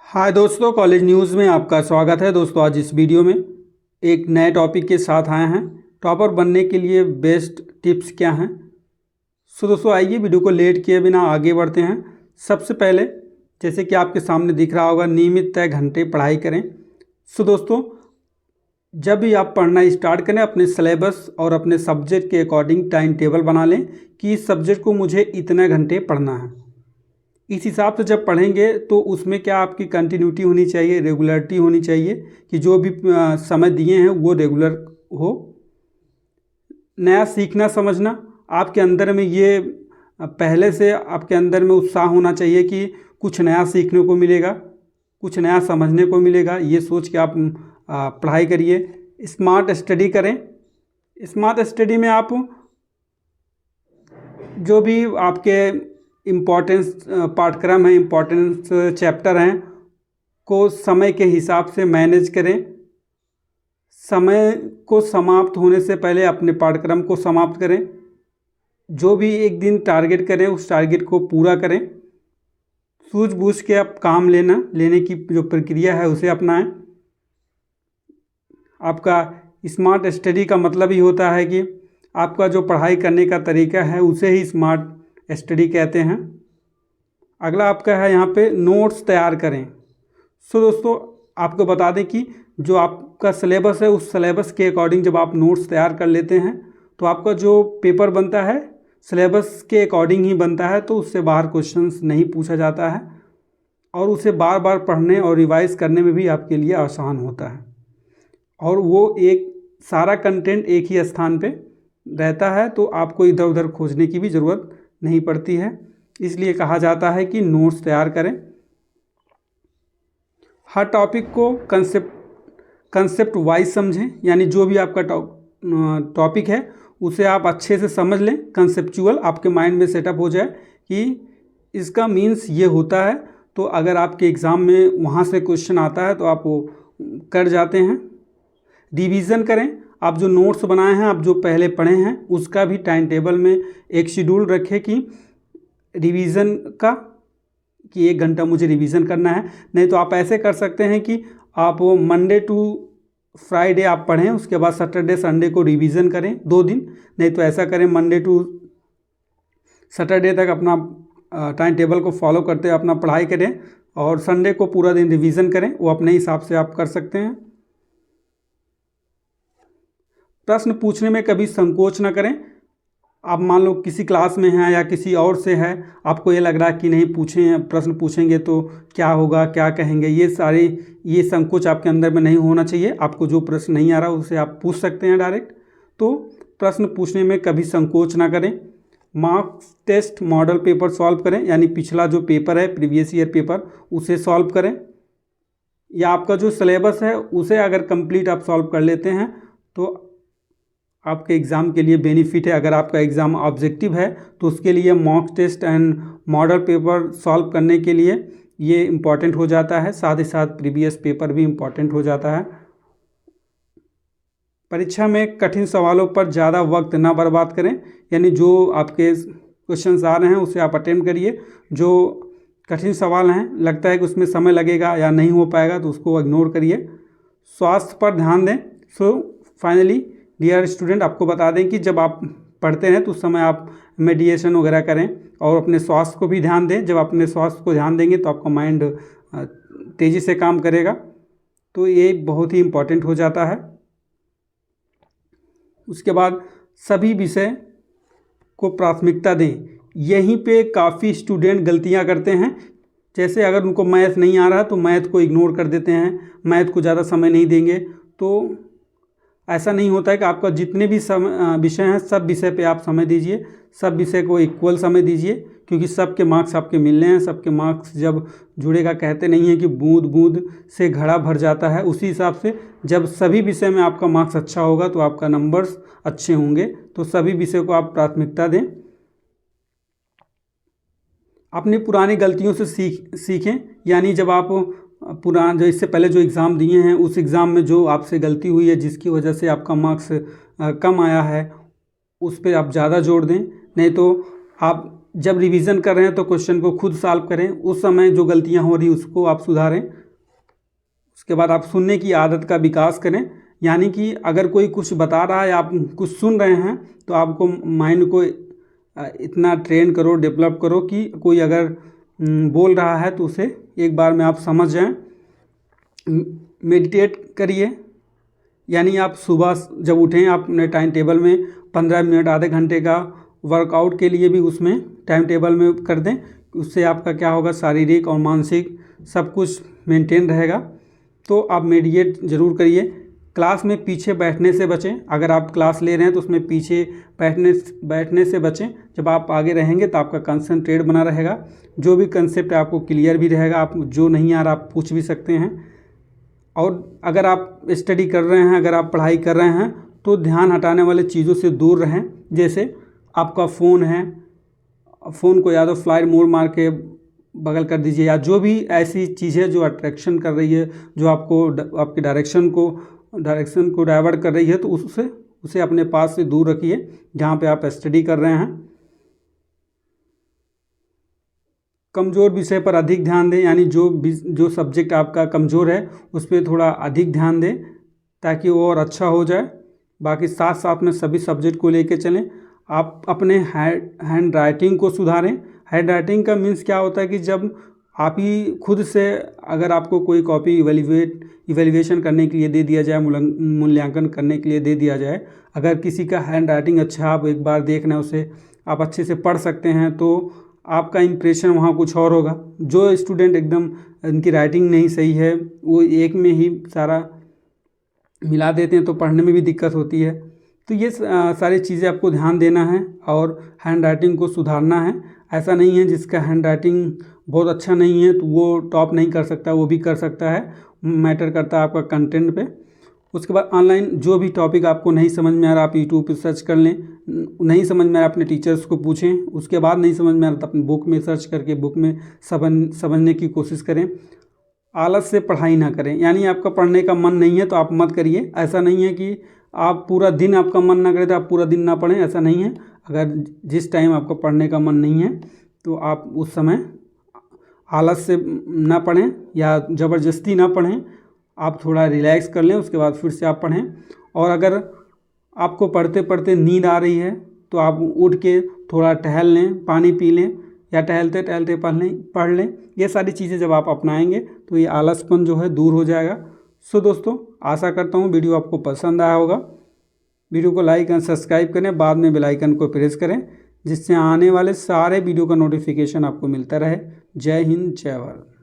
हाय दोस्तों, college news में आपका स्वागत है। दोस्तों आज इस वीडियो में एक नए टॉपिक के साथ आए हैं। टॉपर बनने के लिए बेस्ट टिप्स क्या हैं। दोस्तों आइए वीडियो को लेट किए बिना आगे बढ़ते हैं। सबसे पहले जैसे कि आपके सामने दिख रहा होगा, नियमित तय घंटे पढ़ाई करें। दोस्तों जब भी आप पढ़ना स्टार्ट करें, अपने सिलेबस और अपने सब्जेक्ट के अकॉर्डिंग टाइम टेबल बना लें कि इस सब्जेक्ट को मुझे इतने घंटे पढ़ना है। इस हिसाब से जब पढ़ेंगे तो उसमें क्या आपकी कंटिन्यूटी होनी चाहिए, रेगुलरिटी होनी चाहिए कि जो भी समय दिए हैं वो रेगुलर हो। नया सीखना समझना, आपके अंदर में ये पहले से आपके अंदर में उत्साह होना चाहिए कि कुछ नया सीखने को मिलेगा, कुछ नया समझने को मिलेगा। ये सोच के आप पढ़ाई करिए। स्मार्ट स्टडी करें। स्मार्ट स्टडी में आप जो भी आपके इम्पोर्टेंस पाठ्यक्रम है, इम्पोर्टेंस चैप्टर हैं को समय के हिसाब से मैनेज करें। समय को समाप्त होने से पहले अपने पाठ्यक्रम को समाप्त करें। जो भी एक दिन टारगेट करें उस टारगेट को पूरा करें। सूझबूझ के आप काम लेने की जो प्रक्रिया है उसे अपनाएं। आपका स्मार्ट स्टडी का मतलब ही होता है कि आपका जो पढ़ाई करने का तरीका है उसे ही स्मार्ट स्टडी कहते हैं। अगला आपका है यहाँ पे नोट्स तैयार करें। दोस्तों आपको बता दें कि जो आपका सिलेबस है उस सिलेबस के अकॉर्डिंग जब आप नोट्स तैयार कर लेते हैं तो आपका जो पेपर बनता है सिलेबस के अकॉर्डिंग ही बनता है, तो उससे बाहर क्वेश्चंस नहीं पूछा जाता है और उसे बार बार पढ़ने और रिवाइज करने में भी आपके लिए आसान होता है। और वो एक सारा कंटेंट एक ही स्थान पे रहता है, तो आपको इधर उधर खोजने की भी ज़रूरत नहीं पड़ती है। इसलिए कहा जाता है कि नोट्स तैयार करें। हर टॉपिक को कंसेप्ट वाइज समझें, यानी जो भी आपका टॉपिक है उसे आप अच्छे से समझ लें। कंसेप्चुअल आपके माइंड में सेटअप हो जाए कि इसका मीन्स ये होता है, तो अगर आपके एग्ज़ाम में वहाँ से क्वेश्चन आता है तो आप वो कर जाते हैं। रिवीजन करें। आप जो नोट्स बनाए हैं, आप जो पहले पढ़े हैं उसका भी टाइम टेबल में एक शेड्यूल रखें कि रिवीजन का, कि 1 घंटा मुझे रिवीजन करना है। नहीं तो आप ऐसे कर सकते हैं कि आप वो मंडे टू फ्राइडे आप पढ़ें, उसके बाद सैटरडे संडे को रिवीजन करें 2 दिन। नहीं तो ऐसा करें मंडे टू सैटरडे तक अपना टाइम टेबल को फॉलो करते अपना पढ़ाई करें और संडे को पूरा दिन रिवीजन करें। वो अपने हिसाब से आप कर सकते हैं। प्रश्न पूछने में कभी संकोच न करें। आप मान लो किसी क्लास में हैं या किसी और से है, आपको ये लग रहा है कि नहीं प्रश्न पूछेंगे तो क्या होगा, क्या कहेंगे, ये संकोच आपके अंदर में नहीं होना चाहिए। आपको जो प्रश्न नहीं आ रहा उसे आप पूछ सकते हैं डायरेक्ट। तो प्रश्न पूछने में कभी संकोच ना करें। Marks test model paper solve करें, यानी पिछला जो पेपर है प्रीवियस ईयर पेपर उसे सॉल्व करें, या आपका जो सिलेबस है उसे अगर कंप्लीट आप सॉल्व कर लेते हैं तो आपके एग्ज़ाम के लिए बेनिफिट है। अगर आपका एग्ज़ाम ऑब्जेक्टिव है तो उसके लिए mock test and model paper solve करने के लिए ये इम्पॉर्टेंट हो जाता है। साथ ही साथ प्रीवियस पेपर भी इम्पॉर्टेंट हो जाता है। परीक्षा में कठिन सवालों पर ज़्यादा वक्त ना बर्बाद करें, यानी जो आपके क्वेश्चंस आ रहे हैं उसे आप अटेम्प्ट करिए। जो कठिन सवाल हैं, लगता है कि उसमें समय लगेगा या नहीं हो पाएगा, तो उसको इग्नोर करिए। स्वास्थ्य पर ध्यान दें। फाइनली डियर स्टूडेंट, आपको बता दें कि जब आप पढ़ते हैं तो उस समय आप मेडिटेशन वगैरह करें और अपने स्वास्थ्य को भी ध्यान दें। जब अपने स्वास्थ्य को ध्यान देंगे तो आपका माइंड तेज़ी से काम करेगा, तो ये बहुत ही इम्पोर्टेंट हो जाता है। उसके बाद सभी विषय को प्राथमिकता दें। यहीं पे काफ़ी स्टूडेंट गलतियां करते हैं। जैसे अगर उनको मैथ नहीं आ रहा तो मैथ को इग्नोर कर देते हैं, मैथ को ज़्यादा समय नहीं देंगे। तो ऐसा नहीं होता है कि आपका जितने भी विषय हैं सब विषय पे आप समय दीजिए, सब विषय को इक्वल समय दीजिए, क्योंकि सबके मार्क्स आपके मिलने हैं। सबके मार्क्स जब जुड़ेगा, कहते नहीं हैं कि बूंद बूंद से घड़ा भर जाता है, उसी हिसाब से जब सभी विषय में आपका मार्क्स अच्छा होगा तो आपका नंबर्स अच्छे होंगे। तो सभी विषय को आप प्राथमिकता दें। अपनी पुरानी गलतियों से सीखें, यानी जब आप जो इससे पहले जो एग्ज़ाम दिए हैं उस एग्ज़ाम में जो आपसे गलती हुई है जिसकी वजह से आपका मार्क्स कम आया है, उस पर आप ज़्यादा जोर दें। नहीं तो आप जब रिवीजन कर रहे हैं तो क्वेश्चन को खुद सॉल्व करें, उस समय जो गलतियां हो रही उसको आप सुधारें। उसके बाद आप सुनने की आदत का विकास करें, यानी कि अगर कोई कुछ बता रहा है, आप कुछ सुन रहे हैं, तो आपको माइंड को इतना ट्रेन करो, डेवलप करो कि कोई अगर बोल रहा है तो उसे एक बार में आप समझ जाएं। मेडिटेट करिए, यानी आप सुबह जब उठें आप अपने टाइम टेबल में 15 मिनट आधे घंटे का वर्कआउट के लिए भी उसमें टाइम टेबल में कर दें। उससे आपका क्या होगा, शारीरिक और मानसिक सब कुछ मेंटेन रहेगा। तो आप मेडिटेट ज़रूर करिए। क्लास में पीछे बैठने से बचें, अगर आप क्लास ले रहे हैं तो उसमें पीछे बैठने से बचें। जब आप आगे रहेंगे तो आपका कंसंट्रेट बना रहेगा, जो भी कंसेप्ट है आपको क्लियर भी रहेगा। आप जो नहीं आ रहा आप पूछ भी सकते हैं। और अगर आप स्टडी कर रहे हैं, अगर आप पढ़ाई कर रहे हैं, तो ध्यान हटाने वाले चीज़ों से दूर रहें। जैसे आपका फ़ोन है, फ़ोन को या तो फ्लाइट मोड मार के बगल कर दीजिए, या जो भी ऐसी चीज़ है जो अट्रैक्शन कर रही है, जो आपको आपके डायरेक्शन को डाइवर्ट कर रही है, तो उसे अपने पास से दूर रखिए जहाँ पे आप स्टडी कर रहे हैं। कमज़ोर विषय पर अधिक ध्यान दें, यानी जो सब्जेक्ट आपका कमज़ोर है उस पर थोड़ा अधिक ध्यान दें ताकि वो और अच्छा हो जाए। बाकी साथ साथ में सभी सब्जेक्ट को लेके चलें। आप अपने हैंड राइटिंग को सुधारें। हैंड राइटिंग का मीन्स क्या होता है कि जब आप ही खुद से, अगर आपको कोई कॉपी इवेल्युएशन करने के लिए दे दिया जाए, मूल्यांकन करने के लिए दे दिया जाए, अगर किसी का हैंड राइटिंग अच्छा, आप एक बार देख लें उसे, आप अच्छे से पढ़ सकते हैं, तो आपका इंप्रेशन वहाँ कुछ और होगा। जो स्टूडेंट एकदम इनकी राइटिंग नहीं सही है, वो एक में ही सारा मिला देते हैं, तो पढ़ने में भी दिक्कत होती है। तो ये सारी चीज़ें आपको ध्यान देना है और हैंड राइटिंग को सुधारना है। ऐसा नहीं है जिसका हैंड राइटिंग बहुत अच्छा नहीं है तो वो टॉप नहीं कर सकता, वो भी कर सकता है। मैटर करता है आपका कंटेंट पे। उसके बाद ऑनलाइन जो भी टॉपिक आपको नहीं समझ में आ रहा, आप यूट्यूब पे सर्च कर लें। नहीं समझ में आ रहा अपने टीचर्स को पूछें। उसके बाद नहीं समझ में आ रहा तो अपनी बुक में सर्च करके बुक में समझने की कोशिश करें। आलस से पढ़ाई ना करें, यानी आपका पढ़ने का मन नहीं है तो आप मत करिए। ऐसा नहीं है कि आप पूरा दिन आपका मन ना करे तो आप पूरा दिन ना पढ़ें, ऐसा नहीं है। अगर जिस टाइम आपको पढ़ने का मन नहीं है तो आप उस समय आलस से ना पढ़ें या ज़बरदस्ती ना पढ़ें। आप थोड़ा रिलैक्स कर लें, उसके बाद फिर से आप पढ़ें। और अगर आपको पढ़ते पढ़ते नींद आ रही है तो आप उठ के थोड़ा टहल लें, पानी पी लें, या टहलते टहलते पढ़ लें। ये सारी चीज़ें जब आप अपनाएंगे तो ये आलसपन जो है दूर हो जाएगा। सो दोस्तों, आशा करता हूँ वीडियो आपको पसंद आया होगा। वीडियो को लाइक एंड सब्सक्राइब करें, बाद में बेल आइकन को प्रेस करें, जिससे आने वाले सारे वीडियो का नोटिफिकेशन आपको मिलता रहे। जय हिंद, जय भारत।